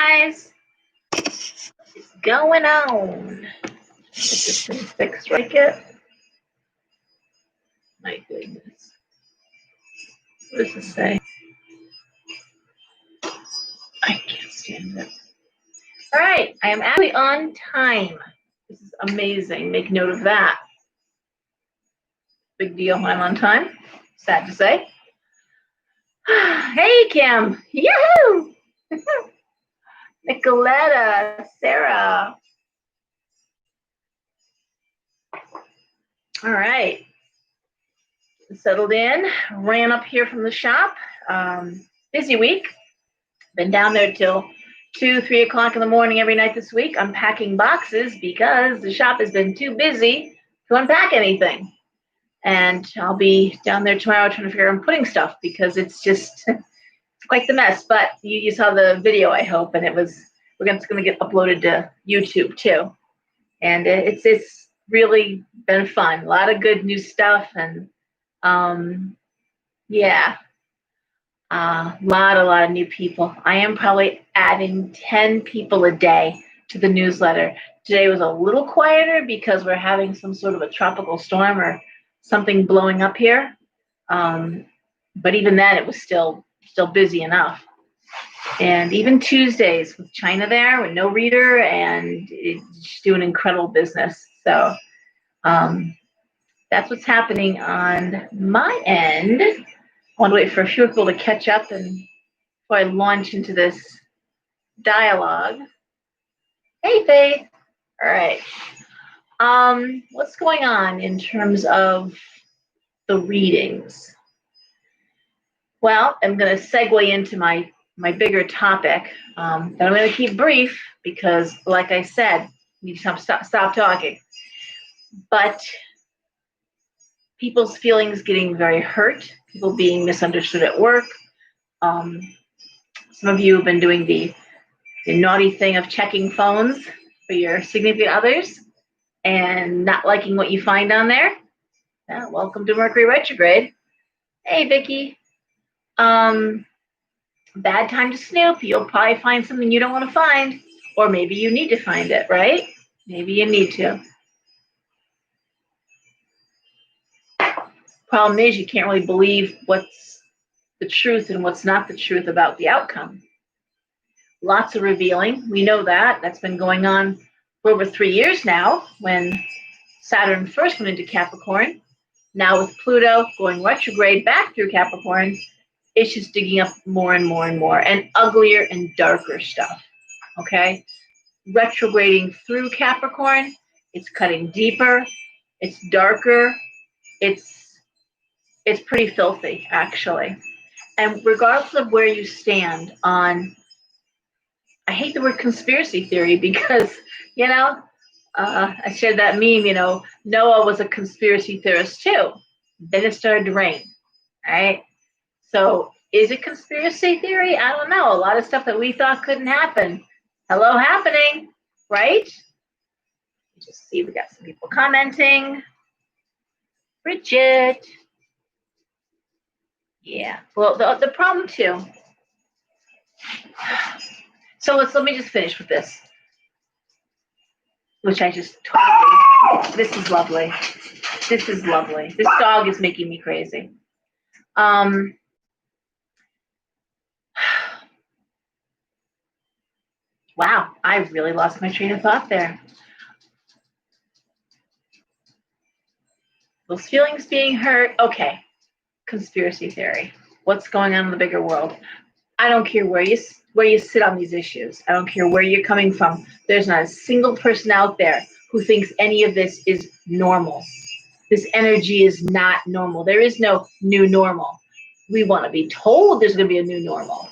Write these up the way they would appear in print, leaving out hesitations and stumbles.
guys. What's going on? Is this thing fixed right yet? My goodness. What does it say? I can't stand it. All right, I am actually on time. This is amazing. Make note of that. Big deal when I'm on time. Sad to say. Hey, Kim. Yahoo! Nicoletta, Sarah. All right. Settled in. Ran up here from the shop. Busy week. Been down there till 2, 3 o'clock in the morning every night this week, unpacking boxes because the shop has been too busy to unpack anything. And I'll be down there tomorrow trying to figure out putting stuff because it's just it's quite the mess. But you saw the video, I hope, and it's going to get uploaded to YouTube too. And it's really been fun. A lot of good new stuff, and yeah. A lot of new people. I am probably adding 10 people a day to the newsletter. Today was a little quieter because we're having some sort of a tropical storm or something blowing up here. But even then, it was still busy enough. And even Tuesdays with China there with no reader, and it's doing incredible business. So that's what's happening on my end. I want to wait for a few people to catch up and before I launch into this dialogue. Hey, Faith. All right. What's going on in terms of the readings? Well, I'm going to segue into my bigger topic that I'm going to keep brief because, like I said, I need to stop talking. But people's feelings getting very hurt, people being misunderstood at work. Some of you have been doing the naughty thing of checking phones for your significant others and not liking what you find on there. Yeah, welcome to Mercury retrograde. Hey, Vicky. Bad time to snoop. You'll probably find something you don't want to find, or maybe you need to find it, right? Maybe you need to. Problem is, you can't really believe what's the truth and what's not the truth about the outcome. Lots of revealing. We know that. That's been going on for over 3 years now when Saturn first went into Capricorn. Now with Pluto going retrograde back through Capricorn, it's just digging up more and more and more and uglier and darker stuff, okay? Retrograding through Capricorn, it's cutting deeper, it's darker, it's pretty filthy, actually. And regardless of where you stand on, I hate the word conspiracy theory because, I shared that meme, Noah was a conspiracy theorist too. Then it started to rain, right? So is it conspiracy theory? I don't know. A lot of stuff that we thought couldn't happen. Hello, happening, right? Just see, we got some people commenting. Bridget. Yeah, well, the problem too. So let me just finish with this, which I just totally, this is lovely. This is lovely. This dog is making me crazy. Wow, I really lost my train of thought there. Those feelings being hurt, okay. Conspiracy theory. What's going on in the bigger world? I don't care where you sit on these issues. I don't care where you're coming from. There's not a single person out there who thinks any of this is normal. This energy is not normal. There is no new normal. We want to be told there's going to be a new normal.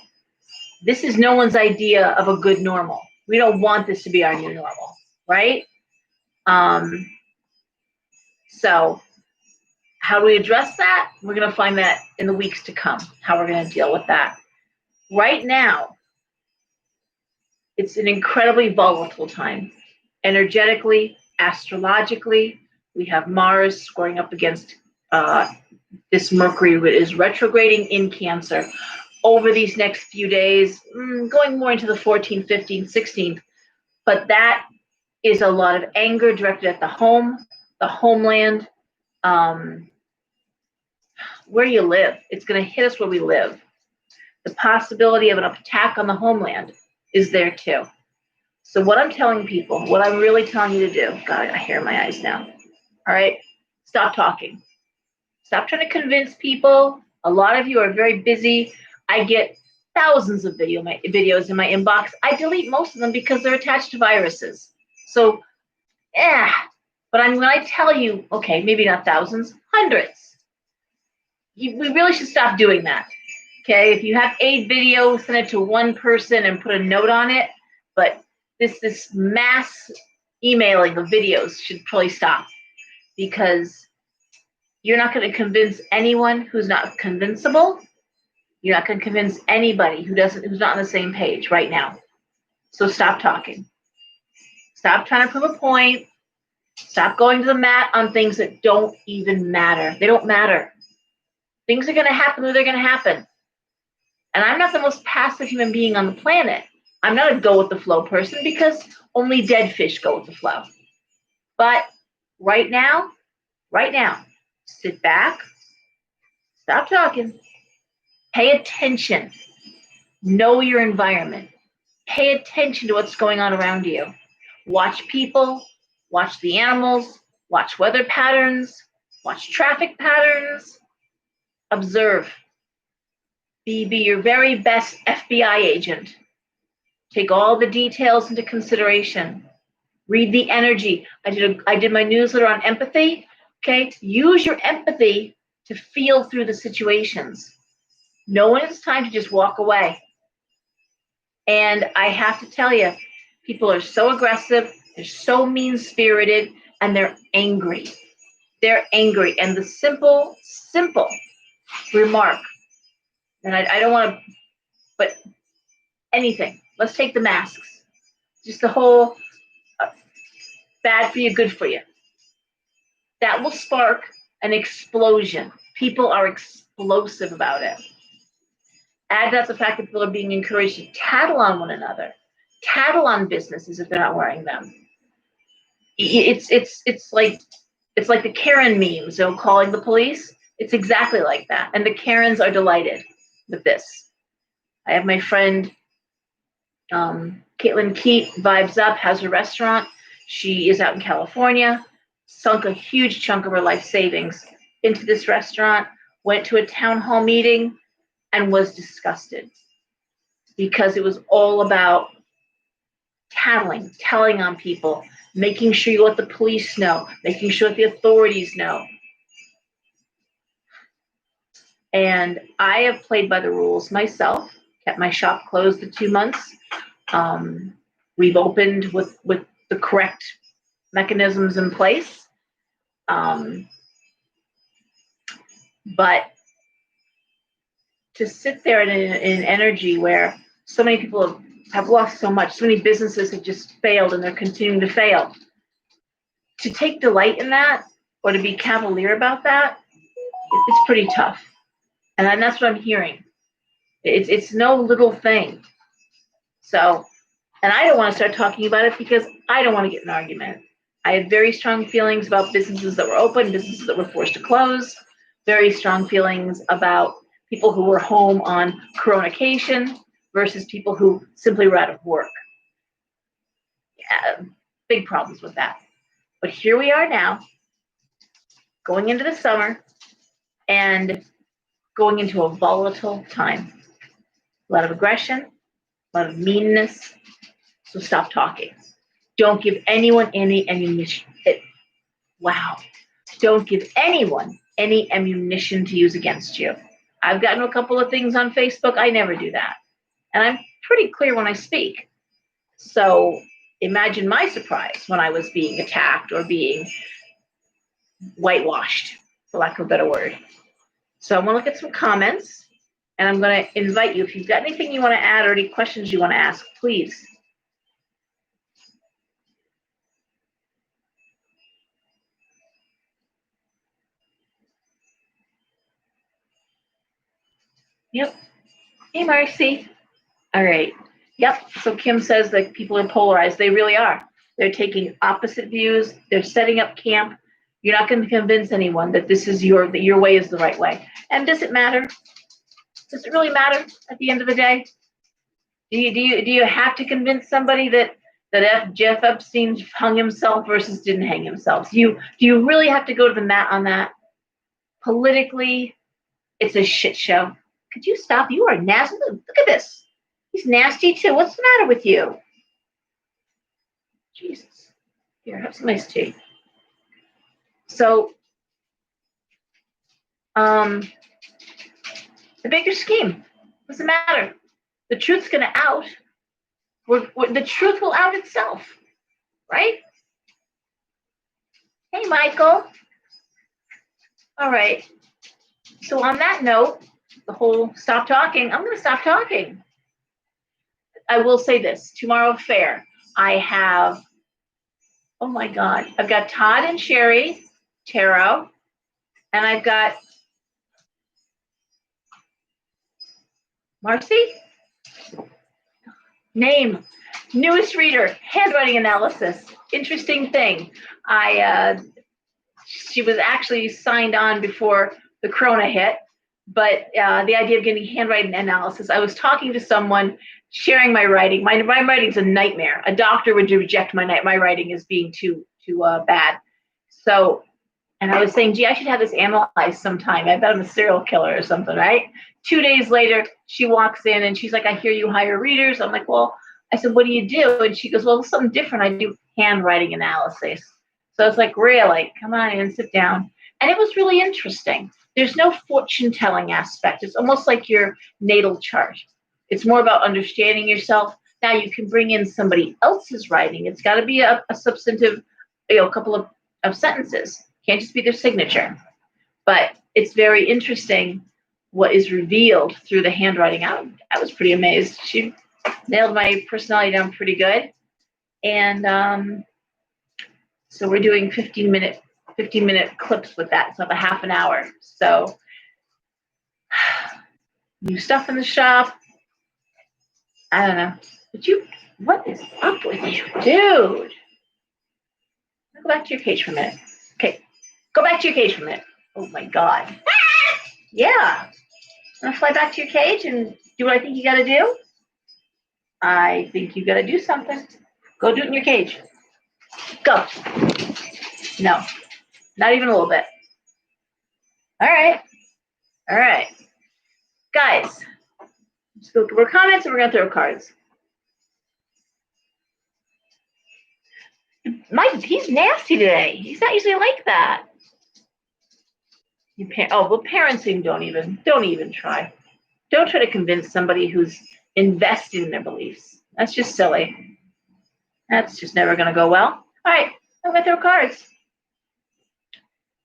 This is no one's idea of a good normal. We don't want this to be our new normal, right? So how do we address that? We're going to find that in the weeks to come, how we're going to deal with that. Right now, it's an incredibly volatile time. Energetically, astrologically, we have Mars scoring up against this Mercury is retrograding in Cancer. over these next few days, going more into the 14th, 15th, 16th. But that is a lot of anger directed at the home, the homeland, where you live. It's going to hit us where we live. The possibility of an attack on the homeland is there too. So what I'm telling people, what I'm really telling you to do, God, I got hair in my eyes now. All right, stop talking. Stop trying to convince people. A lot of you are very busy. I get thousands of videos in my inbox. I delete most of them because they're attached to viruses. So, but when I tell you, okay, maybe not thousands, hundreds. We really should stop doing that. Okay, if you have 8 videos, send it to one person and put a note on it. But this mass emailing of videos should probably stop, because you're not going to convince anyone who's not convincible. You're not going to convince anybody who's not on the same page right now. So stop talking. Stop trying to prove a point. Stop going to the mat on things that don't even matter. They don't matter. Things are going to happen when they're going to happen. And I'm not the most passive human being on the planet. I'm not a go with the flow person, because only dead fish go with the flow. But right now, sit back, stop talking, pay attention, know your environment, pay attention to what's going on around you. Watch people, watch the animals, watch weather patterns, watch traffic patterns, observe. Be your very best FBI agent. Take all the details into consideration. Read the energy. I did my newsletter on empathy. Okay, use your empathy to feel through the situations. Know when it's time to just walk away. And I have to tell you, people are so aggressive, they're so mean-spirited, and they're angry. They're angry. And the simple remark, and I don't want to, but anything. Let's take the masks. Just the whole bad for you, good for you. That will spark an explosion. People are explosive about it. Add that the fact that people are being encouraged to tattle on one another, tattle on businesses if they're not wearing them. It's like the Karen memes, calling the police. It's exactly like that. And the Karens are delighted with this. I have my friend Caitlin Keat, Vibes Up, has a restaurant. She is out in California, sunk a huge chunk of her life savings into this restaurant, went to a town hall meeting, and was disgusted because it was all about telling on people, making sure you let the police know, making sure that the authorities know. And I have played by the rules myself, kept my shop closed for 2 months. We've opened with the correct mechanisms in place. But to sit there in an energy where so many people have lost so much, so many businesses have just failed and they're continuing to fail, to take delight in that or to be cavalier about that, it's pretty tough. And that's what I'm hearing. It's no little thing. So, and I don't want to start talking about it because I don't want to get in an argument. I have very strong feelings about businesses that were open, businesses that were forced to close, very strong feelings about people who were home on coronacation versus people who simply were out of work. Yeah, big problems with that. But here we are now, going into the summer and going into a volatile time. A lot of aggression, a lot of meanness. So stop talking. Don't give anyone any ammunition. Don't give anyone any ammunition to use against you. I've gotten a couple of things on Facebook. I never do that. And I'm pretty clear when I speak. So imagine my surprise when I was being attacked or being whitewashed, for lack of a better word. So I'm going to look at some comments, and I'm going to invite you, if you've got anything you want to add or any questions you want to ask, please. Yep. Hey, Marcy. All right. Yep. So Kim says that people are polarized. They really are. They're taking opposite views. They're setting up camp. You're not going to convince anyone that this is your way is the right way. And does it matter? Does it really matter at the end of the day? Do you have to convince somebody that Jeff Epstein hung himself versus didn't hang himself? Do you really have to go to the mat on that? Politically, it's a shit show. Could you stop? You are nasty. Look at this. He's nasty too. What's the matter with you? Jesus. Here, have some iced tea. So, the bigger scheme. What's the matter? The truth's going to out. The truth will out itself, right? Hey, Michael. All right. So on that note, the whole stop talking, I'm going to stop talking. I will say this. Tomorrow fair, I have, oh my God, I've got Todd and Sherry Tarot, and I've got Marcy? Name, newest reader, handwriting analysis. Interesting thing. She was actually signed on before the corona hit, but the idea of getting handwriting analysis, I was talking to someone, sharing my writing. My writing's a nightmare. A doctor would reject my writing as being too bad. So, and I was saying, gee, I should have this analyzed sometime. I bet I'm a serial killer or something, right? 2 days later, she walks in and she's like, I hear you hire readers. I'm like, well, I said, what do you do? And she goes, well, something different. I do handwriting analysis. So it's like, really? Come on in, sit down. And it was really interesting. There's no fortune telling aspect. It's almost like your natal chart. It's more about understanding yourself. Now you can bring in somebody else's writing. It's got to be a substantive, couple of sentences. Can't just be their signature. But it's very interesting what is revealed through the handwriting. I was pretty amazed. She nailed my personality down pretty good. And so we're doing 15-minute clips with that. It's about a half an hour. So new stuff in the shop. I don't know. But what is up with you, dude? Go back to your cage for a minute. Okay. Go back to your cage for a minute. Oh my God. Yeah. Want to fly back to your cage and do what I think you got to do? I think you got to do something. Go do it in your cage. Go. No, not even a little bit. All right. All right. Guys, let's go through our comments and we're going to throw cards. He's nasty today. He's not usually like that. Parenting, don't even try. Don't try to convince somebody who's invested in their beliefs. That's just silly. That's just never going to go well. All right, I'm going to throw cards.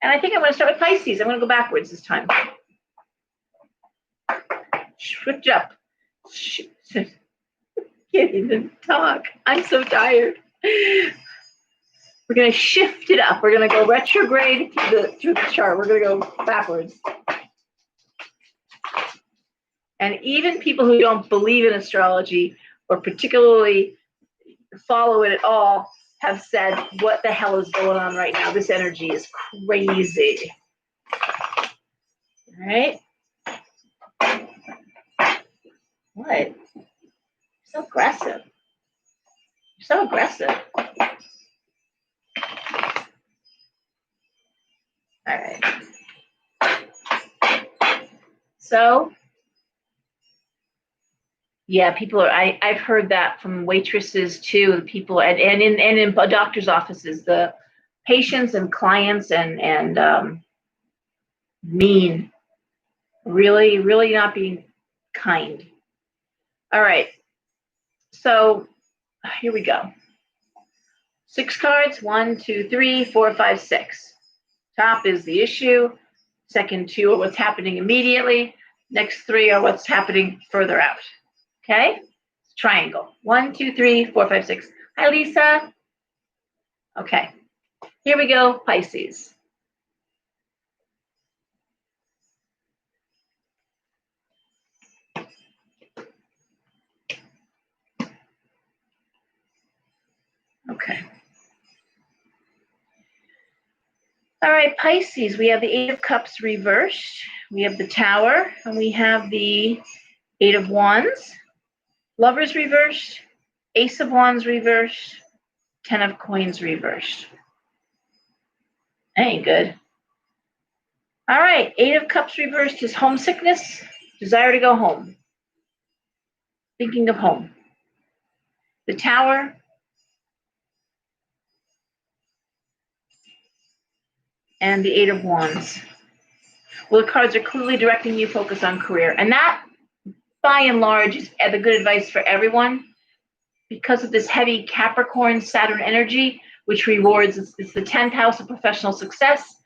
And I think I'm going to start with Pisces. I'm going to go backwards this time. Switch up. Can't even talk. I'm so tired. We're going to shift it up. We're going to go retrograde through the chart. We're going to go backwards. And even people who don't believe in astrology or particularly follow it at all have said, what the hell is going on right now? This energy is crazy. All right. What? You're so aggressive. You're so aggressive. All right. So, yeah, people are. I've heard that from waitresses too. People and in doctors' offices, the patients and clients and mean, really, really not being kind. All right. So here we go. 6 cards. 1, 2, 3, 4, 5, 6. Top is the issue. Second 2 are what's happening immediately. Next 3 are what's happening further out. Okay? Triangle. 1, 2, 3, 4, 5, 6. Hi, Lisa. Okay. Here we go, Pisces. Okay. All right, Pisces, we have the Eight of Cups reversed. We have the Tower, and we have the Eight of Wands. Lovers reversed. Ace of Wands reversed. 10 of Coins reversed. That ain't good. All right, Eight of Cups reversed is homesickness, desire to go home, thinking of home. The Tower, and the Eight of Wands. Well, the cards are clearly directing you to focus on career. And that, by and large, is the good advice for everyone because of this heavy Capricorn Saturn energy, which rewards, it's the 10th house of professional success.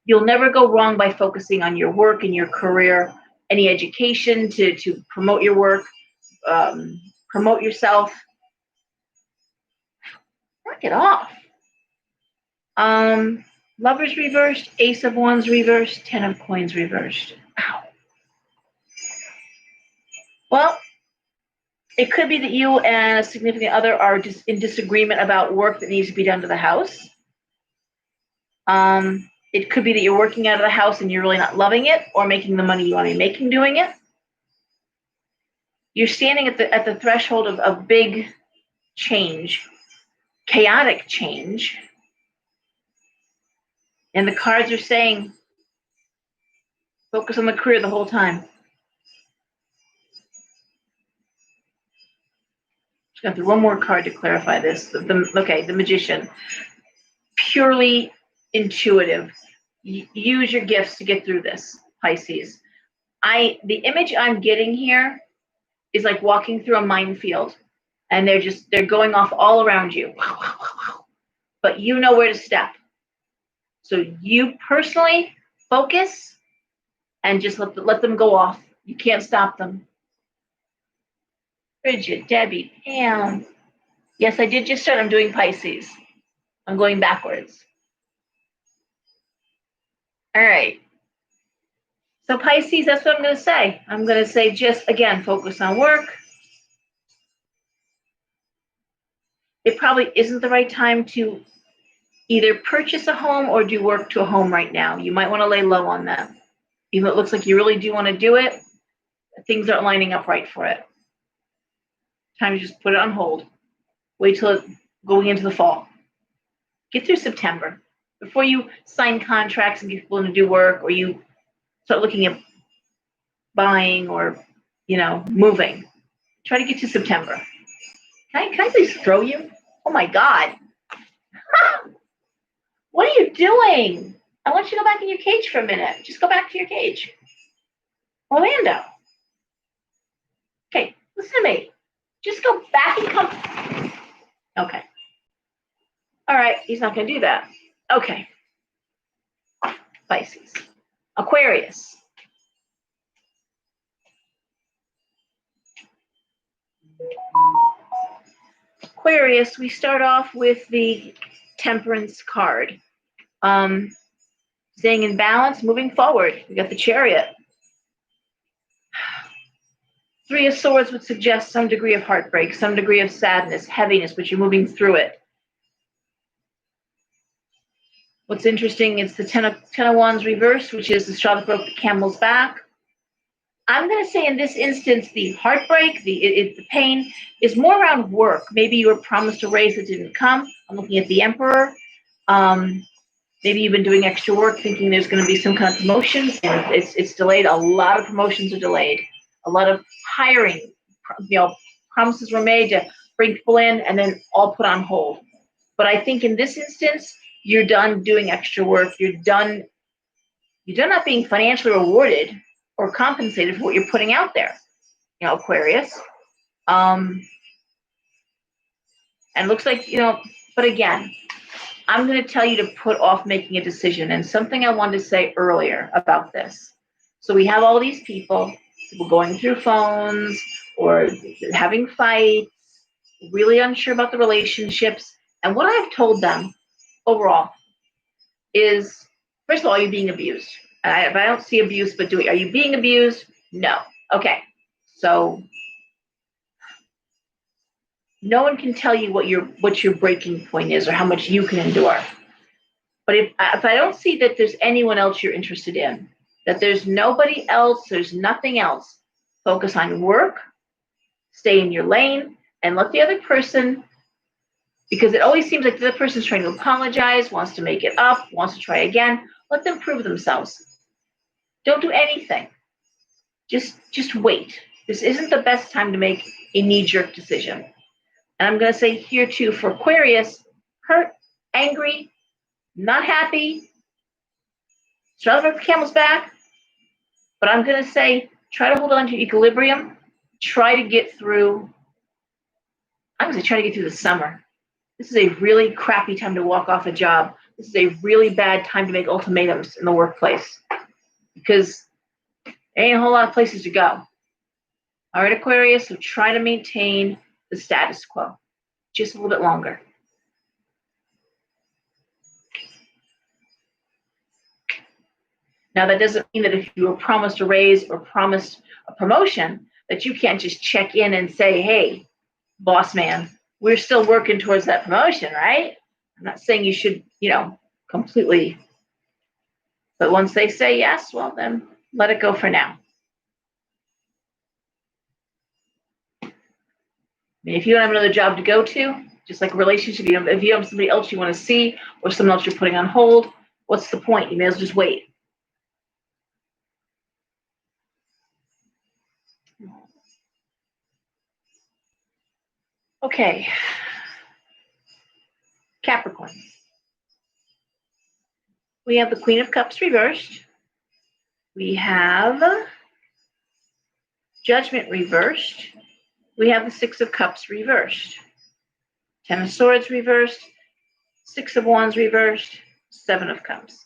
You'll never go wrong by focusing on your work and your career, any education to promote your work, promote yourself. Knock it off. Lovers reversed, Ace of Wands reversed, 10 of Coins reversed. Ow. Well, it could be that you and a significant other are just in disagreement about work that needs to be done to the house. It could be that you're working out of the house and you're really not loving it or making the money you want to be making doing it. You're standing at the threshold of big change, chaotic change. And the cards are saying, focus on the career the whole time. Just going through one more card to clarify this. The Magician. Purely intuitive. Use your gifts to get through this, Pisces. The image I'm getting here is like walking through a minefield, and they're going off all around you. But you know where to step. So you personally focus and just let them go off. You can't stop them. Bridget, Debbie, Pam. Yes, I did just start. I'm doing Pisces. I'm going backwards. All right. So Pisces, that's what I'm going to say. I'm going to say just, again, focus on work. It probably isn't the right time to either purchase a home or do work to a home right now. You might want to lay low on that. Even though it looks like you really do want to do it, things aren't lining up right for it. Time to just put it on hold. Wait till going into the fall. Get through September before you sign contracts and get people in to do work, or you start looking at buying or, moving. Try to get to September. Can I please throw you? Oh my God. What are you doing? I want you to go back in your cage for a minute. Just go back to your cage. Orlando. Okay, listen to me. Just go back and come. Okay. All right, he's not going to do that. Okay. Pisces. Aquarius. Aquarius, we start off with the Temperance card. Staying in balance, moving forward. We got the Chariot. Three of Swords would suggest some degree of heartbreak, some degree of sadness, heaviness, but you're moving through it. What's interesting is the Ten of Wands reversed, which is the straw that broke the camel's back. I'm going to say in this instance, the heartbreak, the pain is more around work. Maybe you were promised a raise that didn't come. I'm looking at the Emperor. Maybe you've been doing extra work thinking there's going to be some kind of promotions, and it's delayed. A lot of promotions are delayed. A lot of hiring, promises were made to bring people in and then all put on hold. But I think in this instance, you're done doing extra work. You're done not being financially rewarded or compensated for what you're putting out there, Aquarius. And it looks like, but again, I'm going to tell you to put off making a decision. And something I wanted to say earlier about this. So we have all these people going through phones or having fights, really unsure about the relationships. And what I've told them overall is, first of all, you're being abused. I don't see abuse, but are you being abused? No. Okay. So No one can tell you what your breaking point is or how much you can endure. But if I don't see that there's anyone else you're interested in, that there's nobody else, there's nothing else, focus on work, stay in your lane, and let the other person, because it always seems like the other person's trying to apologize, wants to make it up, wants to try again. Let them prove themselves. Don't do anything. Just wait. This isn't the best time to make a knee-jerk decision. And I'm going to say here too for Aquarius, hurt, angry, not happy, straddle the camel's back. But I'm going to say try to hold on to equilibrium. Try to get through. I'm going to try to get through the summer. This is a really crappy time to walk off a job. This is a really bad time to make ultimatums in the workplace because there ain't a whole lot of places to go. All right, Aquarius, so try to maintain the status quo just a little bit longer. Now, that doesn't mean that if you were promised a raise or promised a promotion, that you can't just check in and say, hey, boss man, we're still working towards that promotion, right? I'm not saying you should, completely. But once they say yes, well, then let it go for now. I mean, if you don't have another job to go to, just like a relationship, if you have somebody else you want to see or someone else you're putting on hold, what's the point? You may as well just wait. Okay. Capricorn. We have the Queen of Cups reversed. We have Judgment reversed. We have the Six of Cups reversed. Ten of Swords reversed. Six of Wands reversed. Seven of Cups.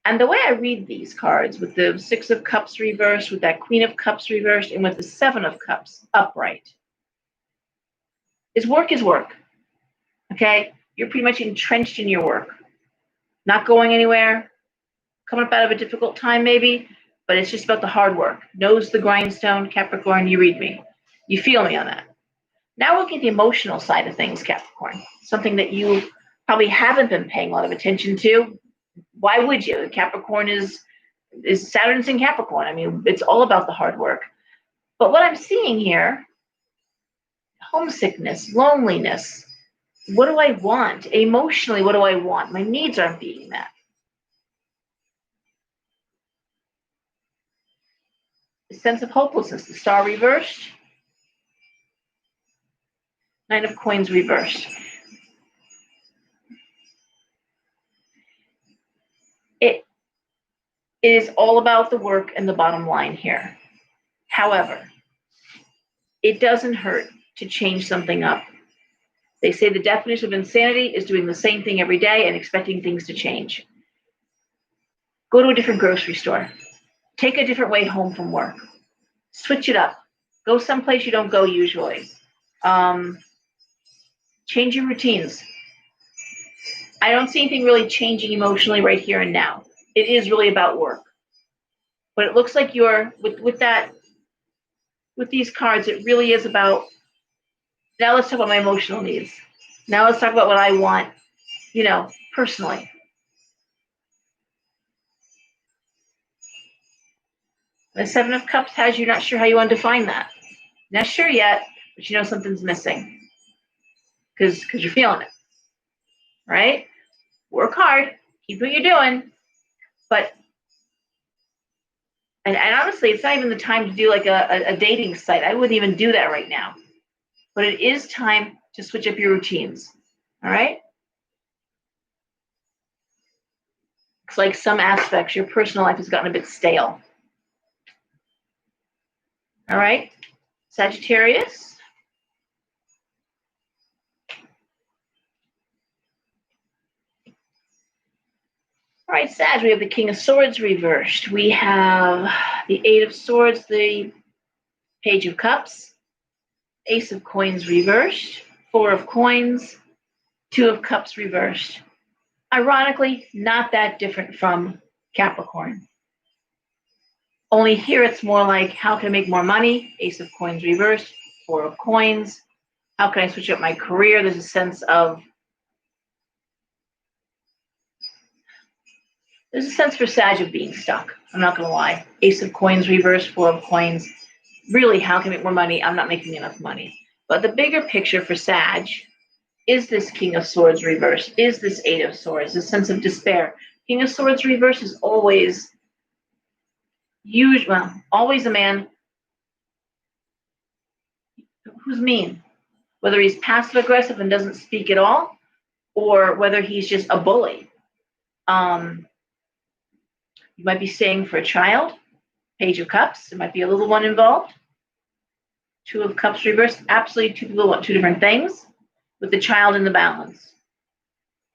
And the way I read these cards, with the Six of Cups reversed, with that Queen of Cups reversed, and with the Seven of Cups upright, is work. Okay? You're pretty much entrenched in your work. Not going anywhere, coming up out of a difficult time maybe, but it's just about the hard work. Knows the grindstone, Capricorn, you read me. You feel me on that. Now look at the emotional side of things, Capricorn. Something that you probably haven't been paying a lot of attention to. Why would you? Capricorn is Saturn's in Capricorn. I mean, it's all about the hard work. But what I'm seeing here, homesickness, loneliness, what do I want? Emotionally, what do I want? My needs aren't being met. The sense of hopelessness, the Star reversed. Nine of Coins reversed. It is all about the work and the bottom line here. However, it doesn't hurt to change something up. They say the definition of insanity is doing the same thing every day and expecting things to change. Go to a different grocery store. Take a different way home from work. Switch it up. Go someplace you don't go usually. Change your routines. I don't see anything really changing emotionally right here and now. It is really about work. But it looks like you're, with these cards, it really is about, now let's talk about my emotional needs. Now let's talk about what I want, personally. The Seven of Cups has you not sure how you want to define that. Not sure yet, but something's missing. Because you're feeling it. Right? Work hard. Keep what you're doing. But, and honestly, it's not even the time to do like a dating site. I wouldn't even do that right now. But it is time to switch up your routines. All right? It's like some aspects, your personal life has gotten a bit stale. All right? Sagittarius. All right, Sag, we have the King of Swords reversed. We have the Eight of Swords, the Page of Cups, Ace of Coins reversed, Four of Coins, Two of Cups reversed. Ironically, not that different from Capricorn. Only here it's more like, how can I make more money? Ace of Coins reversed. Four of Coins. How can I switch up my career? There's a sense for Sag of being stuck. I'm not going to lie. Ace of Coins reverse, Four of Coins. Really, how can I make more money? I'm not making enough money. But the bigger picture for Sag is this King of Swords reverse, is this Eight of Swords, this sense of despair. King of Swords reverse is always always a man who's mean, whether he's passive aggressive and doesn't speak at all, or whether he's just a bully. You might be staying for a child, Page of Cups. There might be a little one involved. Two of Cups reversed. Absolutely, two people want two different things, with the child in the balance.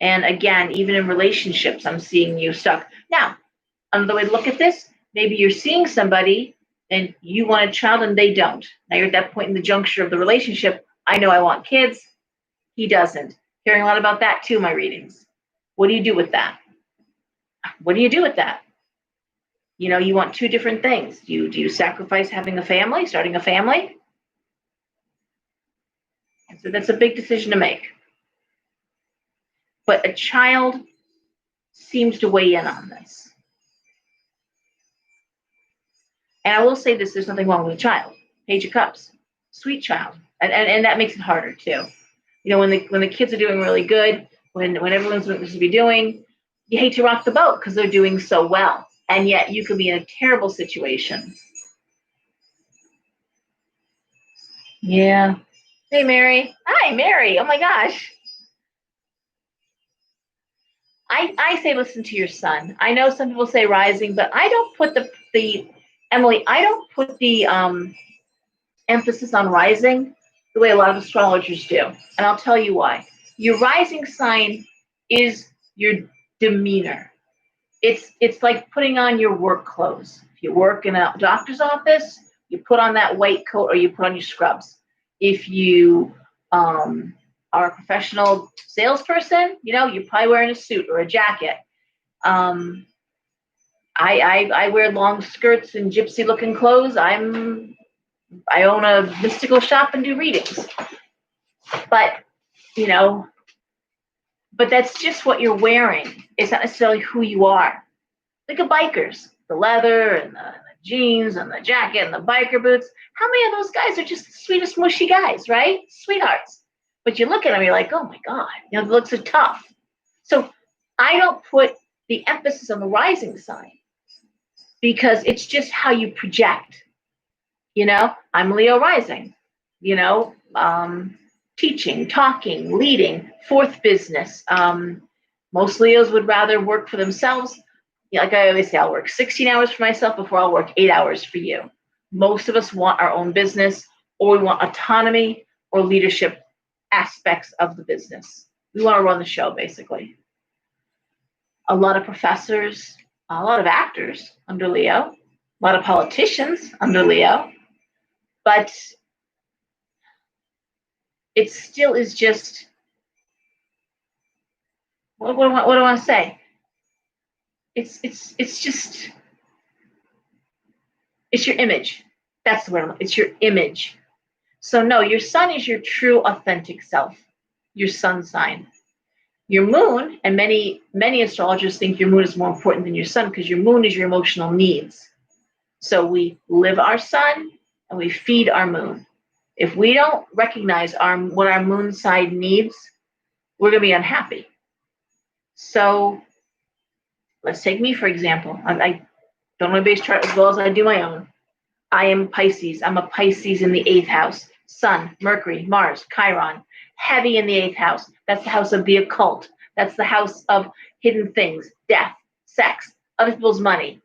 And again, even in relationships, I'm seeing you stuck. Now, another way to look at this, maybe you're seeing somebody and you want a child and they don't. Now you're at that point in the juncture of the relationship. I know I want kids. He doesn't. Hearing a lot about that too in my readings. What do you do with that? What do you do with that? You know, you want two different things. Do you sacrifice having a family, starting a family? And so that's a big decision to make. But a child seems to weigh in on this. And I will say this, there's nothing wrong with a child. Page of Cups, sweet child. And that makes it harder too. You know, when the kids are doing really good, when everyone's what they should be doing, you hate to rock the boat because they're doing so well. And yet you could be in a terrible situation. Yeah. Hey, Mary. Hi, Mary. Oh my gosh. I say listen to your sun. I know some people say rising, but I don't put Emily, I don't put the emphasis on rising the way a lot of astrologers do. And I'll tell you why. Your rising sign is your demeanor. It's like putting on your work clothes. If you work in a doctor's office, you put on that white coat or you put on your scrubs. If you are a professional salesperson, you know, you're probably wearing a suit or a jacket. I wear long skirts and gypsy looking clothes. I own a mystical shop and do readings. But, you know, but that's just what you're wearing. It's not necessarily who you are. Think of bikers, the leather and the jeans and the jacket and the biker boots. How many of those guys are just the sweetest, mushy guys, right? Sweethearts. But you look at them, you're like, oh my God, you know, the looks are tough. So I don't put the emphasis on the rising sign because it's just how you project. You know, I'm Leo rising, you know, teaching, talking, leading, fourth business. Most Leos would rather work for themselves. You know, like I always say, I'll work 16 hours for myself before I'll work 8 hours for you. Most of us want our own business, or we want autonomy or leadership aspects of the business. We want to run the show, basically. A lot of professors, a lot of actors under Leo, a lot of politicians under Leo, but it still is just, what do I want to say? It's just, it's your image. That's the word. It's your image. So no, your sun is your true authentic self, your sun sign. Your moon, and many astrologers think your moon is more important than your sun because your moon is your emotional needs. So we live our sun and we feed our moon. If we don't recognize what our moon side needs, we're going to be unhappy. So let's take me, for example. I don't know my base chart as well as I do my own. I am Pisces. I'm a Pisces in the 8th house. Sun, Mercury, Mars, Chiron. Heavy in the 8th house. That's the house of the occult. That's the house of hidden things, death, sex, other people's money.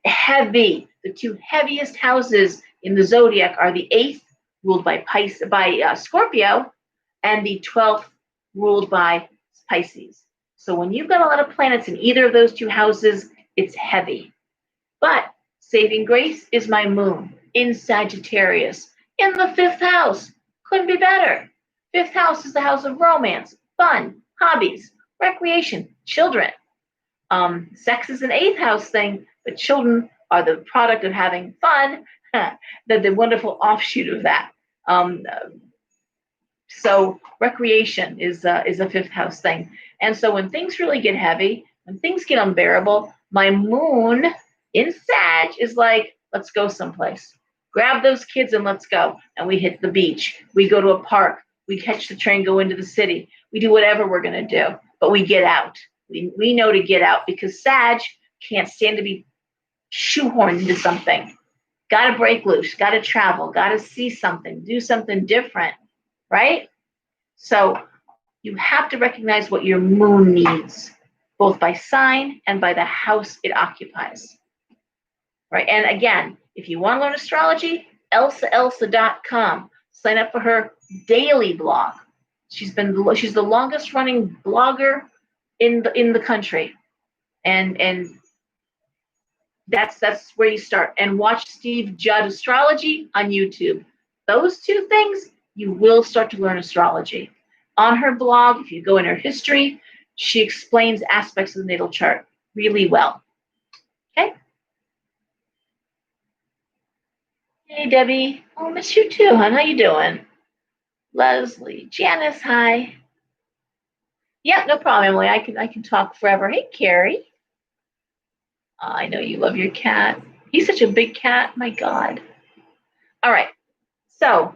Heavy. The two heaviest houses in the zodiac are the 8th, ruled by Scorpio, and the 12th, ruled by Pisces. So when you've got a lot of planets in either of those two houses, it's heavy. But saving grace is my moon in Sagittarius in the 5th house. Couldn't be better. 5th house is the house of romance, fun, hobbies, recreation, children. Sex is an 8th house thing, but children are the product of having fun, the wonderful offshoot of that. So recreation is a fifth house thing. And so when things really get heavy, when things get unbearable, my moon in Sag is like, let's go someplace. Grab those kids and let's go. And we hit the beach. We go to a park. We catch the train, go into the city. We do whatever we're going to do, but we get out. We know to get out because Sag can't stand to be shoehorned into something. Got to break loose, got to travel, got to see something, do something different, right? So you have to recognize what your moon needs, both by sign and by the house it occupies, right? And again, if you want to learn astrology, elsa.com. Sign up for her daily blog. She's the longest running blogger in the country, and that's where you start. And watch Steve Judd Astrology on YouTube. Those two things, you will start to learn astrology. On her blog, if you go in her history, she explains aspects of the natal chart really well. Okay. Hey Debbie, I'll miss you too, hon. How you doing? Leslie, Janice, hi. Yeah, no problem, Emily. I can talk forever. Hey, Carrie. I know you love your cat. He's such a big cat. My God. All right. So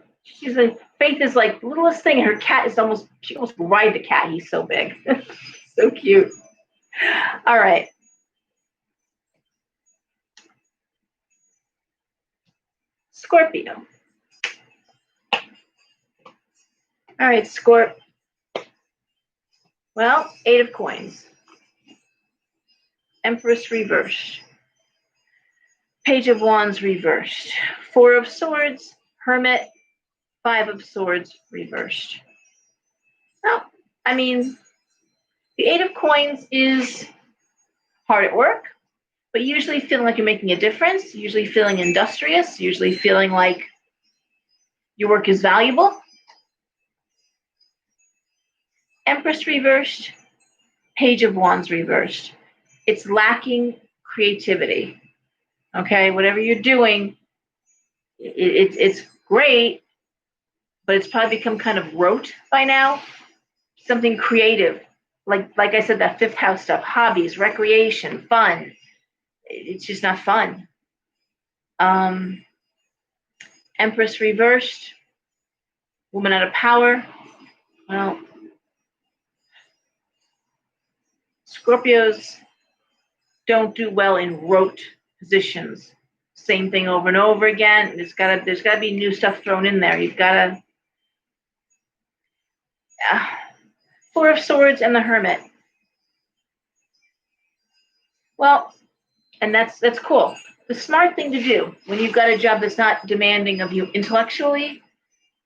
Faith is like the littlest thing, and her cat is she almost ride the cat. He's so big. So cute. All right. Scorpio. All right, Scorp. Well, 8 of coins. Empress reversed. Page of Wands reversed. 4 of Swords, Hermit, 5 of Swords reversed. Well, I mean, the 8 of coins is hard at work, but usually feeling like you're making a difference, usually feeling industrious, usually feeling like your work is valuable. Empress reversed, Page of Wands reversed. It's lacking creativity. Okay, whatever you're doing, it's great, but it's probably become kind of rote by now. Something creative, like I said, that fifth house stuff, hobbies, recreation, fun. It's just not fun. Empress reversed, woman out of power. Well, Scorpios don't do well in rote positions. Same thing over and over again. There's gotta be new stuff thrown in there. You've gotta 4 of Swords and the Hermit. Well, and that's cool. The smart thing to do when you've got a job that's not demanding of you intellectually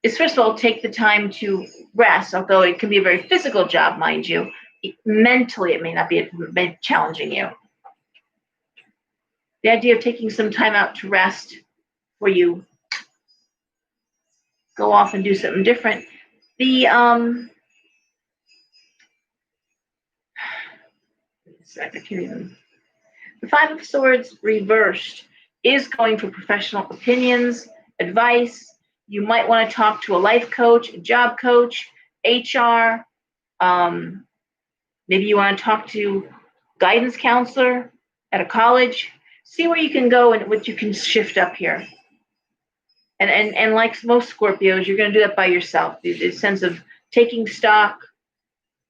is, first of all, take the time to rest, although it can be a very physical job, mind you. Mentally, it may not be challenging you. The idea of taking some time out to rest where you go off and do something different. The the 5 of Swords reversed is going for professional opinions, advice. You might want to talk to a life coach, a job coach, HR. Maybe you want to talk to guidance counselor at a college. See where you can go and what you can shift up here. And like most Scorpios, you're going to do that by yourself. The sense of taking stock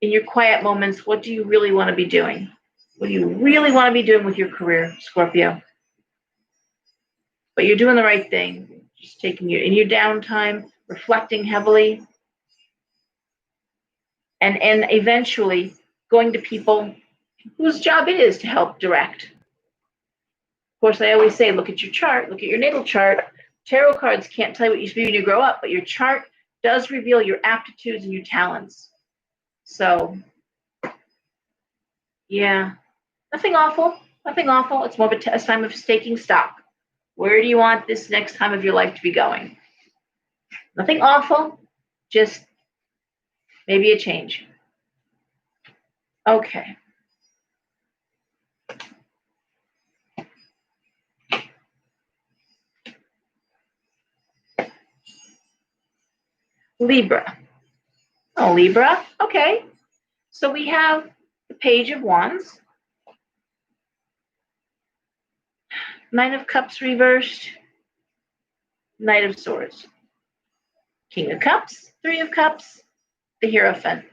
in your quiet moments. What do you really want to be doing? What do you really want to be doing with your career, Scorpio? But you're doing the right thing. Just taking in your downtime, reflecting heavily, and eventually going to people whose job it is to help direct. Of course, I always say, look at your chart, look at your natal chart. Tarot cards can't tell you what you should be when you grow up, but your chart does reveal your aptitudes and your talents. So, yeah, nothing awful. It's more of a time of taking stock. Where do you want this next time of your life to be going? Nothing awful, just maybe a change. Okay. Libra. Oh, Libra. Okay. So we have the Page of Wands, Nine of Cups reversed, Knight of Swords, King of Cups, Three of Cups, the Hierophant.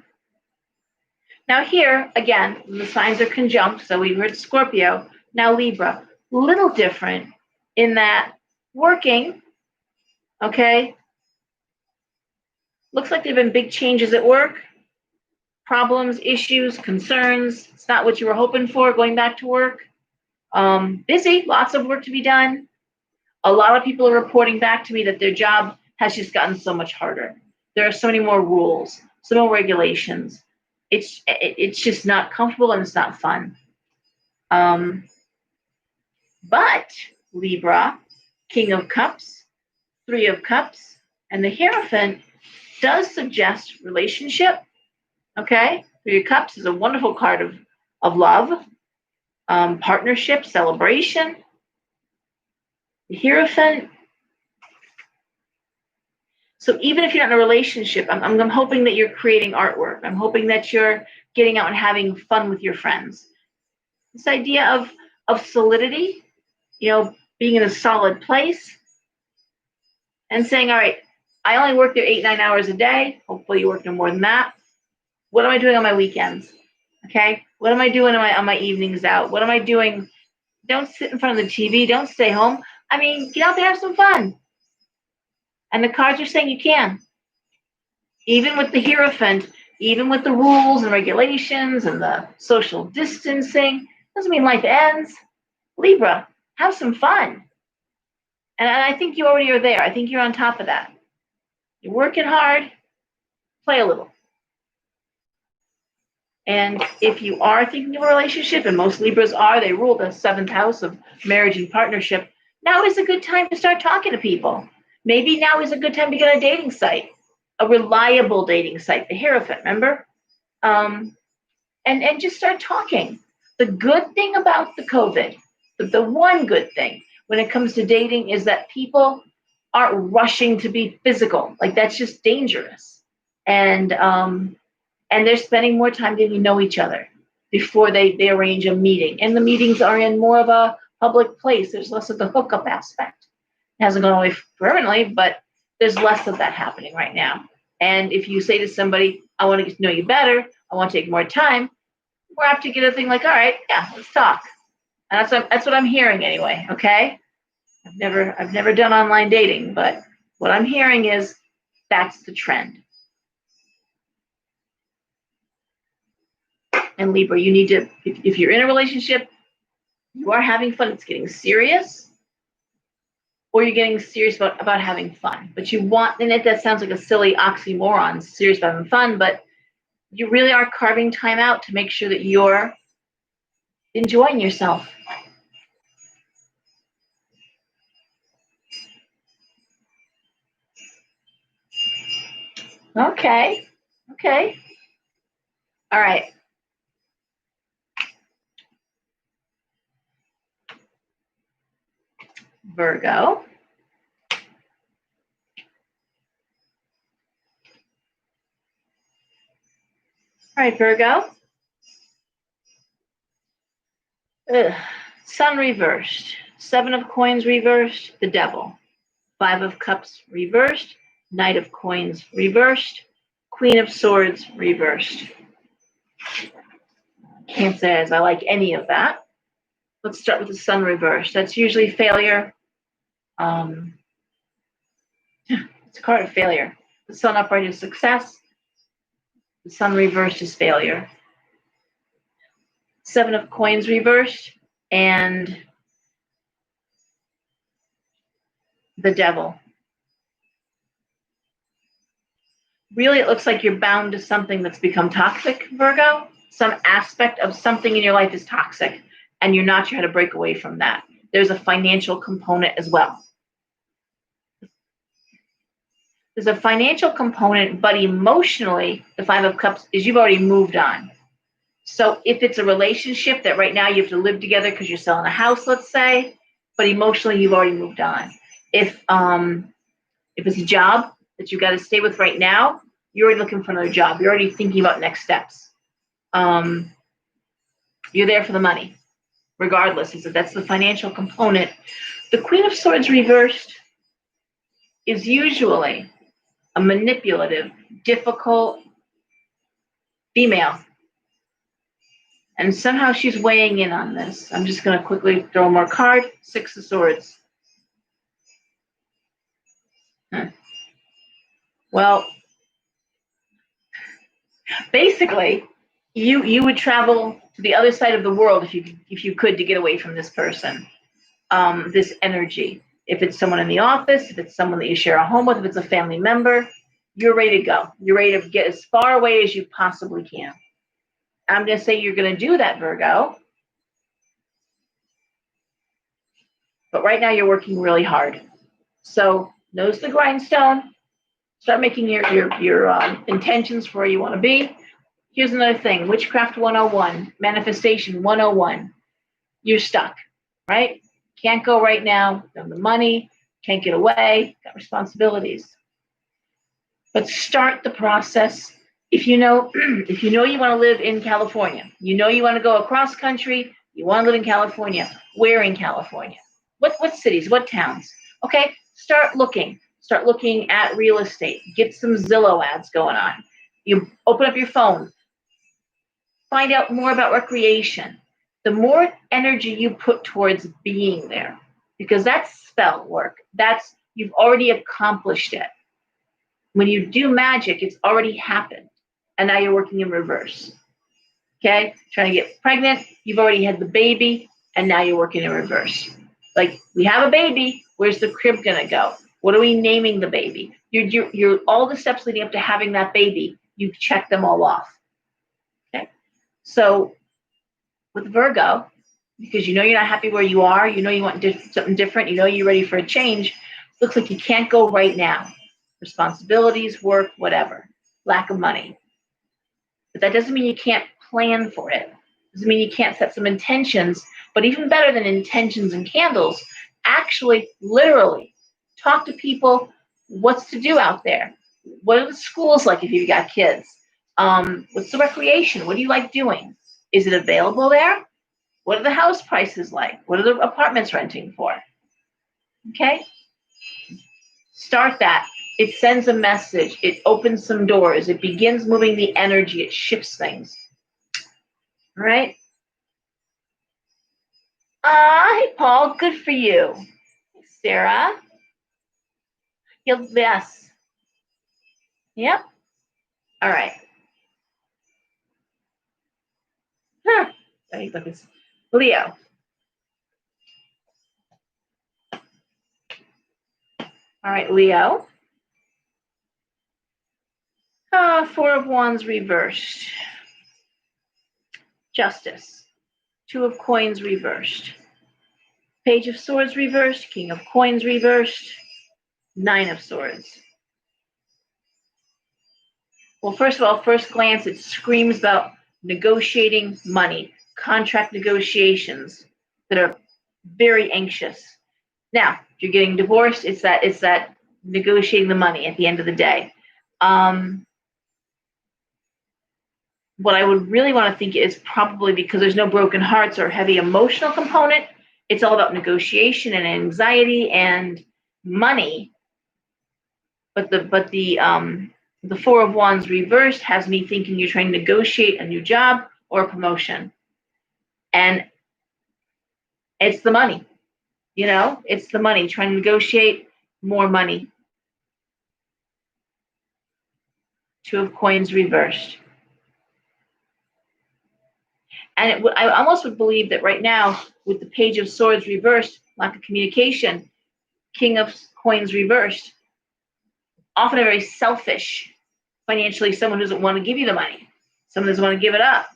Now here, again, the signs are conjunct, so we heard Scorpio. Now Libra, little different in that working, okay, looks like there have been big changes at work, problems, issues, concerns. It's not what you were hoping for going back to work. Busy, lots of work to be done. A lot of people are reporting back to me that their job has just gotten so much harder. There are so many more rules, so more regulations. It's just not comfortable and it's not fun. But Libra, King of Cups, Three of Cups, and the Hierophant does suggest relationship. Okay, Three of Cups is a wonderful card of love, partnership, celebration. The Hierophant. So even if you're not in a relationship, I'm hoping that you're creating artwork. I'm hoping that you're getting out and having fun with your friends. This idea of solidity, being in a solid place and saying, all right, I only work there 8-9 hours a day. Hopefully you work no more than that. What am I doing on my weekends? Okay. What am I doing on my evenings out? What am I doing? Don't sit in front of the TV. Don't stay home. I mean, get out there, have some fun. And the cards are saying you can. Even with the Hierophant, even with the rules and regulations and the social distancing, doesn't mean life ends. Libra, have some fun. And I think you already are there. I think you're on top of that. You're working hard, play a little. And if you are thinking of a relationship, and most Libras are, they rule the 7th house of marriage and partnership, now is a good time to start talking to people. Maybe now is a good time to get on a dating site, a reliable dating site, the Hierophant, remember? And just start talking. The good thing about the COVID, the one good thing when it comes to dating is that people aren't rushing to be physical. Like that's just dangerous. And they're spending more time getting to know each other before they arrange a meeting. And the meetings are in more of a public place. There's less of the hookup aspect. It hasn't gone away permanently, but there's less of that happening right now. And if you say to somebody, I want to get to know you better, I want to take more time, we're apt to get a thing like, all right, yeah, let's talk. And that's what I'm hearing anyway, okay? I've never done online dating, but what I'm hearing is that's the trend. And Libra, you need to, if you're in a relationship, you are having fun, it's getting serious, or you're getting serious about having fun. But you want, and that sounds like a silly oxymoron, serious about having fun, but you really are carving time out to make sure that you're enjoying yourself. Okay. All right. Virgo. All right, Virgo. Sun reversed. 7 of Coins reversed. The Devil. 5 of Cups reversed. Knight of Coins reversed. Queen of Swords reversed. Can't say as I like any of that. Let's start with the Sun reversed. That's usually failure. It's a card of failure. The Sun upright is success. The Sun reversed is failure. 7 of Coins reversed and the Devil. Really, it looks like you're bound to something that's become toxic, Virgo. Some aspect of something in your life is toxic, and you're not sure how to break away from that. There's a financial component as well. There's a financial component, but emotionally, the 5 of Cups is you've already moved on. So if it's a relationship that right now you have to live together because you're selling a house, let's say, but emotionally you've already moved on. If it's a job, that you got to stay with right now, you're already looking for another job. You're already thinking about next steps. You're there for the money, regardless. That's the financial component. The Queen of Swords reversed is usually a manipulative, difficult female. And somehow she's weighing in on this. I'm just going to quickly throw more card. 6 of Swords. Well, basically, you would travel to the other side of the world if you could to get away from this person, this energy. If it's someone in the office, if it's someone that you share a home with, if it's a family member, you're ready to go. You're ready to get as far away as you possibly can. I'm going to say you're going to do that, Virgo. But right now you're working really hard. So nose the grindstone. Start making your intentions for where you want to be. Here's another thing. Witchcraft 101. Manifestation 101. You're stuck, right? Can't go right now. Don't have the money. Can't get away. Got responsibilities. But start the process. If you know you want to live in California, you know you want to go across country, you want to live in California. Where in California? What cities? What towns? Okay, start looking. Start looking at real estate. Get some Zillow ads going on. You open up your phone. Find out more about recreation. The more energy you put towards being there, because that's spell work. You've already accomplished it. When you do magic, it's already happened. And now you're working in reverse. Okay? Trying to get pregnant, you've already had the baby, and now you're working in reverse. Like, we have a baby, where's the crib gonna go? What are we naming the baby? You're all the steps leading up to having that baby, you've checked them all off. Okay? So with Virgo, because you know you're not happy where you are, you know you want something different, you know you're ready for a change, looks like you can't go right now. Responsibilities, work, whatever. Lack of money. But that doesn't mean you can't plan for it. Doesn't mean you can't set some intentions, but even better than intentions and candles, actually, literally, talk to people what's to do out there. What are the schools like if you've got kids? What's the recreation? What do you like doing? Is it available there? What are the house prices like? What are the apartments renting for? Okay? Start that. It sends a message. It opens some doors. It begins moving the energy. It shifts things. All right? Hey, Paul. Good for you. Sarah? Yes. Yep. All right. Huh. Leo. All right, Leo. 4 of Wands reversed. Justice. 2 of Coins reversed. Page of Swords reversed. King of Coins reversed. 9 of Swords. Well, first of all, first glance, it screams about negotiating money, contract negotiations that are very anxious. Now, if you're getting divorced, it's that negotiating the money at the end of the day. What I would really want to think is probably because there's no broken hearts or heavy emotional component, it's all about negotiation and anxiety and money. But the 4 of Wands reversed has me thinking you're trying to negotiate a new job or a promotion. And it's the money, it's the money, trying to negotiate more money. 2 of Coins reversed. And I almost would believe that right now, with the Page of Swords reversed, lack of communication, King of Coins reversed, often a very selfish, financially, someone who doesn't want to give you the money. Someone doesn't want to give it up.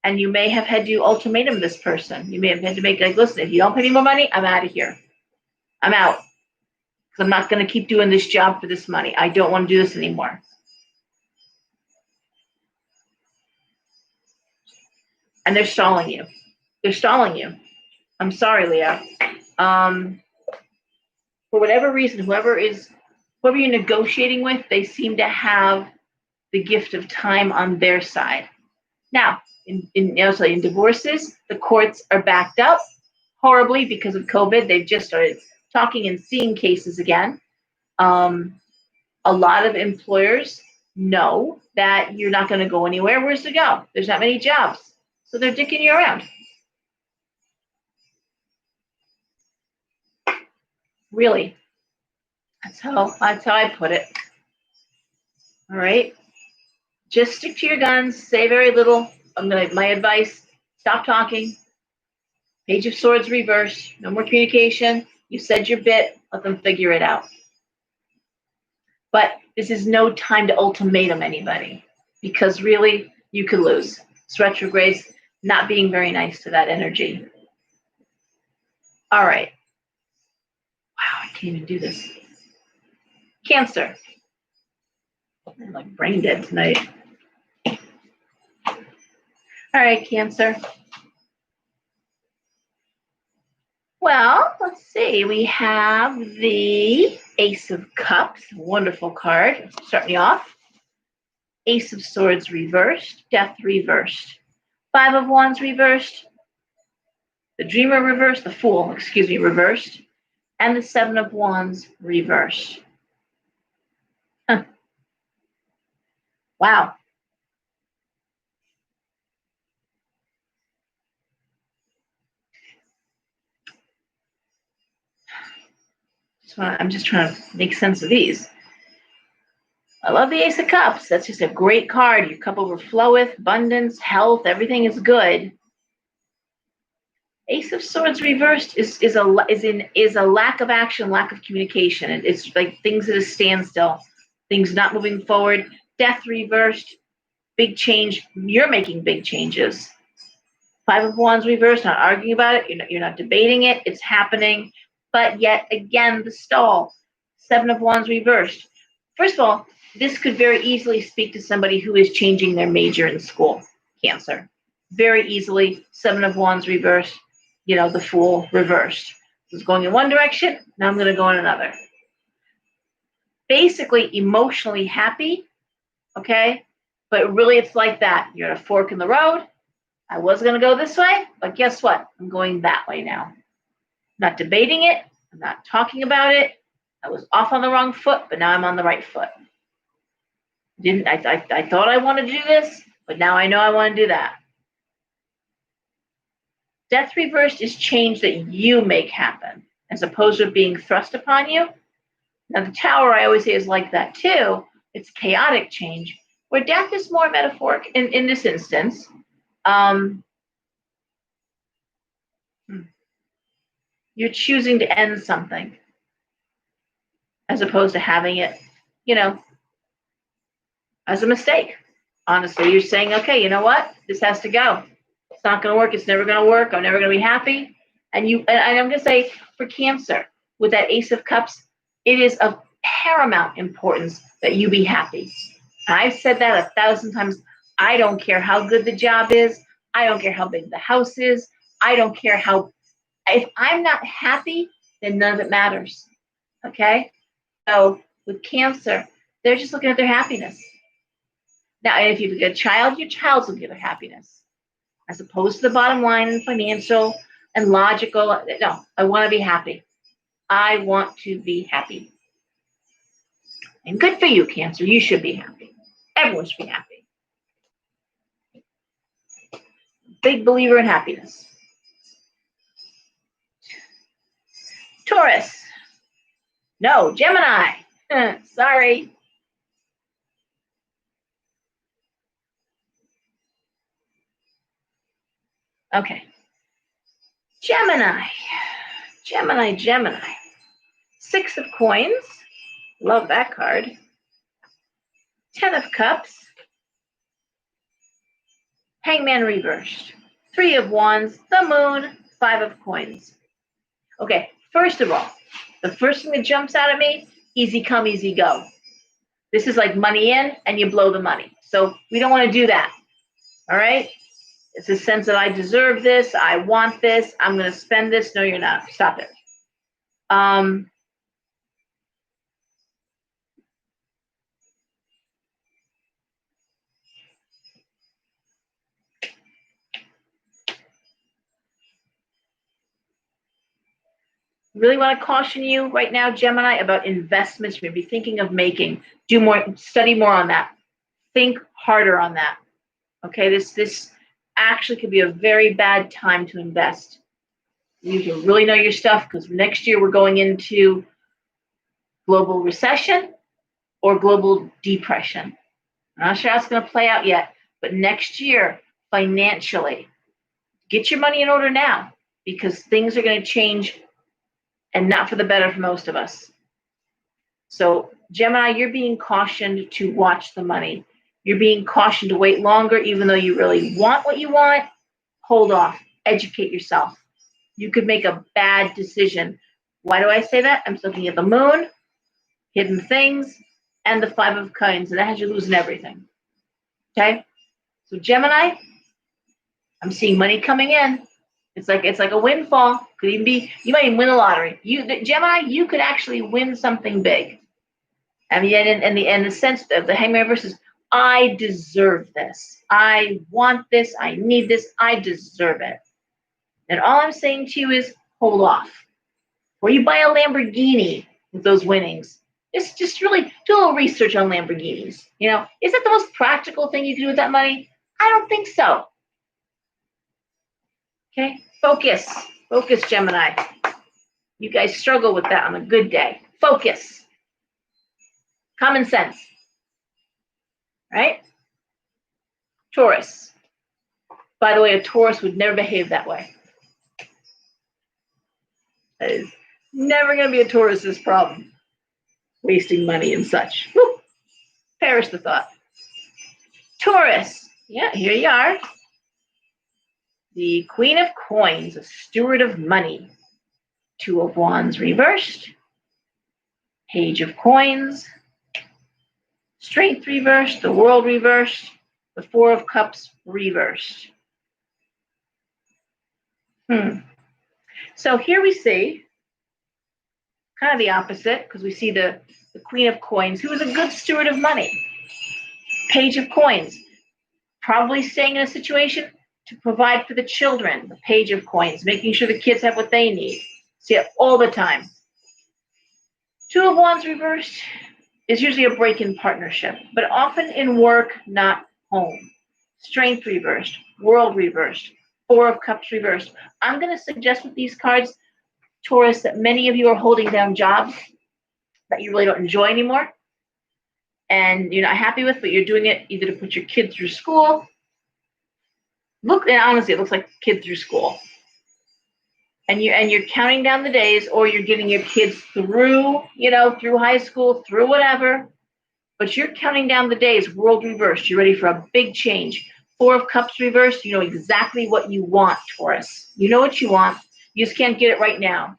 And you may have had to ultimatum this person. You may have had to make, like, listen, if you don't pay me more money, I'm out of here. I'm out. Because I'm not going to keep doing this job for this money. I don't want to do this anymore. And they're stalling you. They're stalling you. I'm sorry, Leo. For whatever reason, whoever is whoever you're negotiating with, they seem to have the gift of time on their side. Now, in divorces, the courts are backed up horribly because of COVID. They've just started talking and seeing cases again. A lot of employers know that you're not going to go anywhere. Where's to go? There's not many jobs. So they're dicking you around. Really. That's how I put it. All right. Just stick to your guns. Say very little. My advice, stop talking. Page of Swords reverse. No more communication. You said your bit. Let them figure it out. But this is no time to ultimatum anybody, because really you could lose. It's retrogrades not being very nice to that energy. All right. Wow, I can't even do this. Cancer. I'm like brain dead tonight. All right, Cancer. Well, let's see. We have the Ace of Cups, wonderful card. Start me off. Ace of Swords reversed, Death reversed, Five of Wands reversed, the Dreamer reversed, the Fool, reversed, and the Seven of Wands reversed. Huh. Wow. I'm just trying to make sense of these. I love the Ace of Cups. That's just a great card. Your cup overfloweth, abundance, health, everything is good. Ace of Swords reversed is a lack of action, lack of communication. It's like things at a standstill, things not moving forward. Death reversed, big change. You're making big changes. Five of Wands reversed, not arguing about it. You're not debating it. It's happening. But yet again, the stall. Seven of Wands reversed. First of all, this could very easily speak to somebody who is changing their major in school, Cancer. Very easily, Seven of Wands reversed, the Fool reversed. I was going in one direction, now I'm going to go in another. Basically, emotionally happy, okay? But really, it's like that. You're at a fork in the road. I was going to go this way, but guess what? I'm going that way now. Not debating it. I'm not talking about it. I was off on the wrong foot, but now I'm on the right foot. I thought I wanted to do this, but now I know I want to do that. Death reversed is change that you make happen, as opposed to being thrust upon you. Now, the Tower, I always say, is like that too. It's chaotic change, where death is more metaphoric in this instance. You're choosing to end something, as opposed to having it, as a mistake. Honestly, you're saying, okay, you know what? This has to go. It's not going to work. It's never going to work. I'm never going to be happy. And I'm going to say, for Cancer, with that Ace of Cups, it is of paramount importance that you be happy. And I've said that 1,000 times. I don't care how good the job is. I don't care how big the house is. I don't care if I'm not happy, then none of it matters. Okay? So with Cancer, they're just looking at their happiness. Now, if you've got a child, your child will give their happiness, as opposed to the bottom line and financial and logical. No, I want to be happy. I want to be happy. And good for you, Cancer. You should be happy. Everyone should be happy. Big believer in happiness. Taurus. No, Gemini. Sorry. Okay. Gemini. Six of Coins. Love that card. 10 of Cups. Hangman reversed. 3 of Wands. The Moon. 5 of Coins. Okay, first of all, the first thing that jumps out at me, easy come, easy go. This is like money in and you blow the money. So we don't want to do that. All right? It's a sense that I deserve this, I want this, I'm going to spend this. No, you're not. Stop it. Really want to caution you right now, Gemini, about investments you may be thinking of making. Do more, study more on that. Think harder on that. Okay, this actually could be a very bad time to invest. You need to really know your stuff, because next year we're going into global recession or global depression. I'm not sure how it's going to play out yet, but next year, financially, get your money in order now, because things are going to change, and not for the better for most of us. So, Gemini, you're being cautioned to watch the money. You're being cautioned to wait longer, even though you really want what you want. Hold off. Educate yourself. You could make a bad decision. Why do I say that? I'm looking at the moon, hidden things, and the Five of Coins, and that has you losing everything. Okay? So, Gemini, I'm seeing money coming in. It's like a windfall. Could even be, you might even win the lottery. Gemini, you could actually win something big. I mean, and the sense of the Hangman reverse is, I deserve this. I want this. I need this. I deserve it. And all I'm saying to you is, hold off. Or you buy a Lamborghini with those winnings. Just really do a little research on Lamborghinis. You know, is that the most practical thing you can do with that money? I don't think so. Okay, focus. Focus, Gemini. You guys struggle with that on a good day. Focus. Common sense. Right? Taurus. By the way, a Taurus would never behave that way. That is never going to be a Taurus's problem. Wasting money and such. Woo. Perish the thought. Taurus. Yeah, here you are. The Queen of Coins, a steward of money. Two of Wands reversed. Page of Coins. Strength reversed. The World reversed. The Four of Cups reversed. So here we see kind of the opposite, because we see the Queen of Coins, who is a good steward of money. Page of Coins, probably staying in a situation to provide for the children. The Page of Coins, making sure the kids have what they need. See it all the time. Two of Wands reversed is usually a break in partnership, but often in work, not home. Strength reversed, World reversed, Four of Cups reversed. I'm going to suggest with these cards, Taurus, that many of you are holding down jobs that you really don't enjoy anymore, and you're not happy with, but you're doing it either to put your kid through school. Look, and honestly, it looks like kid through school. And you're counting down the days, or you're getting your kids through, through high school, through whatever. But you're counting down the days. World reversed. You're ready for a big change. Four of Cups reversed. You know exactly what you want, Taurus. You know what you want. You just can't get it right now.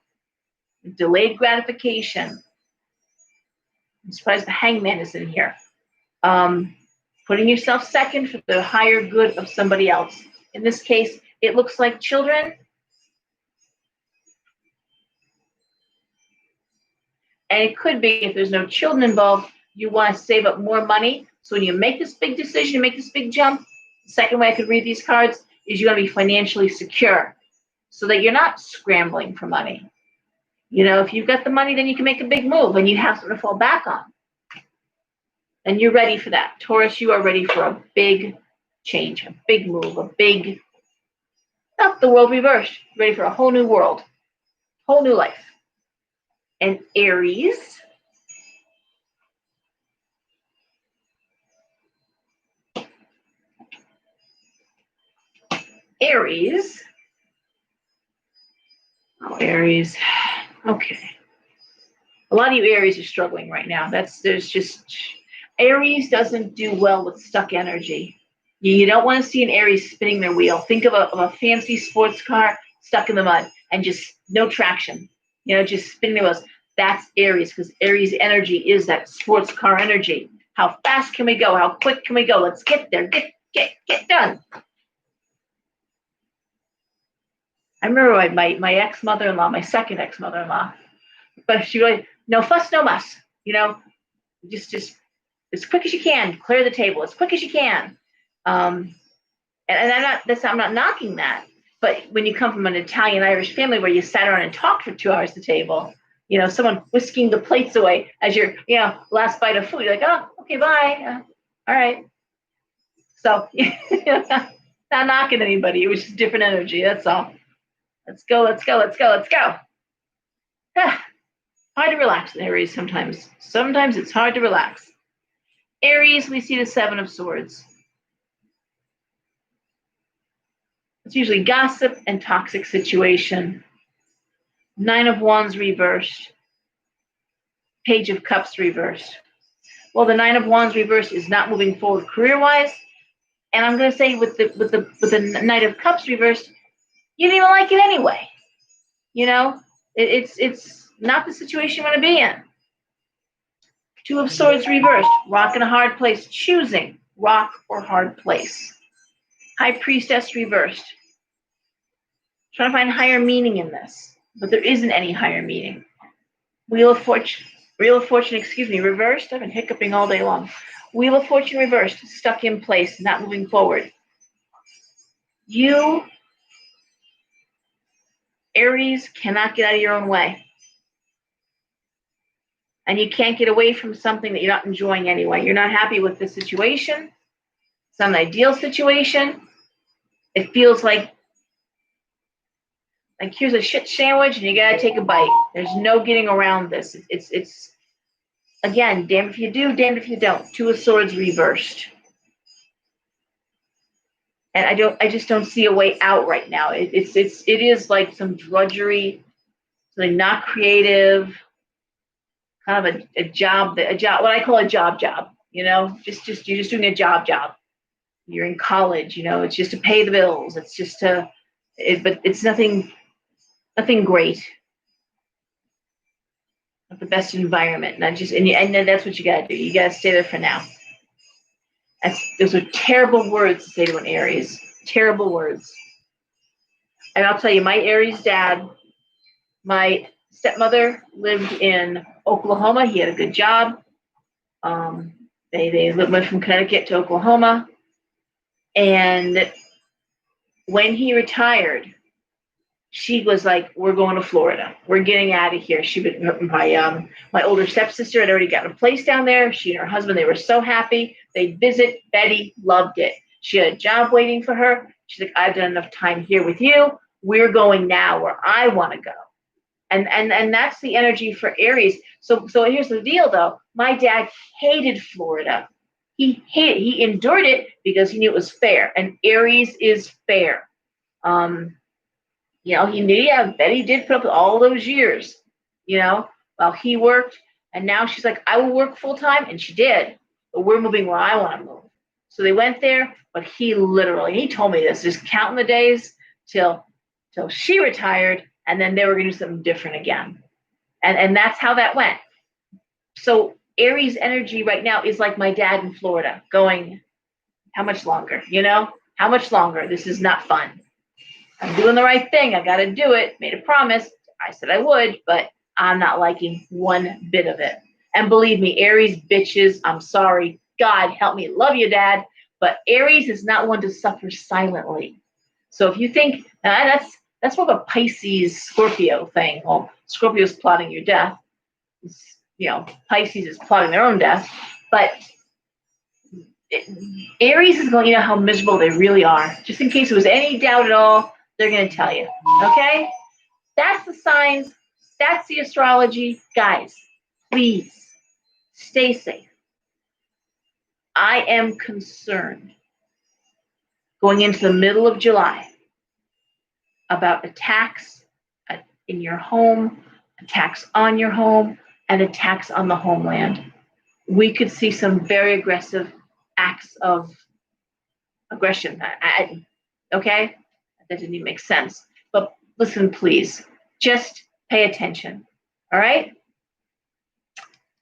Delayed gratification. I'm surprised the Hangman is in here. Putting yourself second for the higher good of somebody else. In this case, it looks like children. And it could be, if there's no children involved, you want to save up more money. So when you make this big decision, make this big jump, the second way I could read these cards is you want to be financially secure so that you're not scrambling for money. If you've got the money, then you can make a big move and you have something to fall back on. And you're ready for that. Taurus, you are ready for a big change, a big move, the world reversed. Ready for a whole new world, whole new life. And Aries. Aries. Oh, Aries. Okay. A lot of you Aries are struggling right now. Aries doesn't do well with stuck energy. You don't want to see an Aries spinning their wheel. Think of a fancy sports car stuck in the mud and just no traction. Just spinning the wheels. That's Aries, because Aries energy is that sports car energy. How fast can we go? How quick can we go? Let's get there. Get done. I remember my ex-mother-in-law, my second ex-mother-in-law, but she really, no fuss, no muss. Just as quick as you can, clear the table as quick as you can. And I'm not knocking that. But when you come from an Italian Irish family where you sat around and talked for 2 hours at the table, someone whisking the plates away as your, last bite of food, you're like, oh, okay, bye. All right. So, not knocking anybody. It was just different energy. That's all. Let's go, let's go, let's go, let's go. Hard to relax in Aries sometimes. Sometimes it's hard to relax. Aries, we see the Seven of Swords. It's usually gossip and toxic situation. Nine of Wands reversed. Page of Cups reversed. Well, the Nine of Wands reversed is not moving forward career-wise. And I'm going to say with the Knight of Cups reversed, you didn't even like it anyway. It's not the situation you want to be in. Two of Swords reversed. Rock in a hard place. Choosing rock or hard place. High Priestess reversed. Trying to find higher meaning in this, but there isn't any higher meaning. Wheel of Fortune, reversed. I've been hiccuping all day long. Wheel of Fortune reversed, stuck in place, not moving forward. You, Aries, cannot get out of your own way. And you can't get away from something that you're not enjoying anyway. You're not happy with the situation. It's not an ideal situation. It feels like here's a shit sandwich and you gotta take a bite. There's no getting around this. It's again, damned if you do, damned if you don't. Two of Swords reversed. And I just don't see a way out right now. It is like some drudgery, something not creative, kind of a job, what I call a job, you're just doing a job. You're in college, it's just to pay the bills. It's just but it's nothing great. Not the best environment. And then that's what you gotta do. You gotta stay there for now. Those are terrible words to say to an Aries. Terrible words. And I'll tell you, my Aries dad, my stepmother lived in Oklahoma. He had a good job. They went from Connecticut to Oklahoma. And when he retired, she was like, we're going to Florida. We're getting out of here. My older stepsister had already gotten a place down there. She and her husband, they were so happy. They'd visit. Betty loved it. She had a job waiting for her. She's like, I've done enough time here with you. We're going now where I want to go. And that's the energy for Aries. So here's the deal, though. My dad hated Florida. He endured it because he knew it was fair. And Aries is fair. He knew, Betty did put up with all those years, while he worked. And now she's like, I will work full time. And she did. But we're moving where I want to move. So they went there. But he told me this, just counting the days till she retired. And then they were going to do something different again. And that's how that went. So Aries energy right now is like my dad in Florida going, how much longer? How much longer? This is not fun. I'm doing the right thing. I got to do it. Made a promise. I said I would, but I'm not liking one bit of it. And believe me, Aries bitches, I'm sorry. God help me. Love you, Dad. But Aries is not one to suffer silently. So if you think that's more of a Pisces Scorpio thing. Well, Scorpio's plotting your death. Pisces is plotting their own death. But Aries is going, how miserable they really are. Just in case there was any doubt at all, they're going to tell you. Okay? That's the signs. That's the astrology. Guys, please stay safe. I am concerned going into the middle of July about attacks in your home, attacks on your home, and attacks on the homeland. We could see some very aggressive acts of aggression. Okay? That didn't even make sense. But listen, please, just pay attention. All right?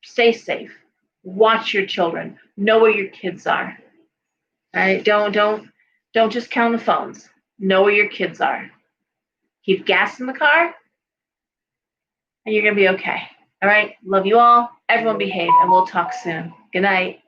Stay safe. Watch your children. Know where your kids are. All right? Don't just count the phones. Know where your kids are. Keep gas in the car, and you're going to be okay. All right? Love you all. Everyone behave, and we'll talk soon. Good night.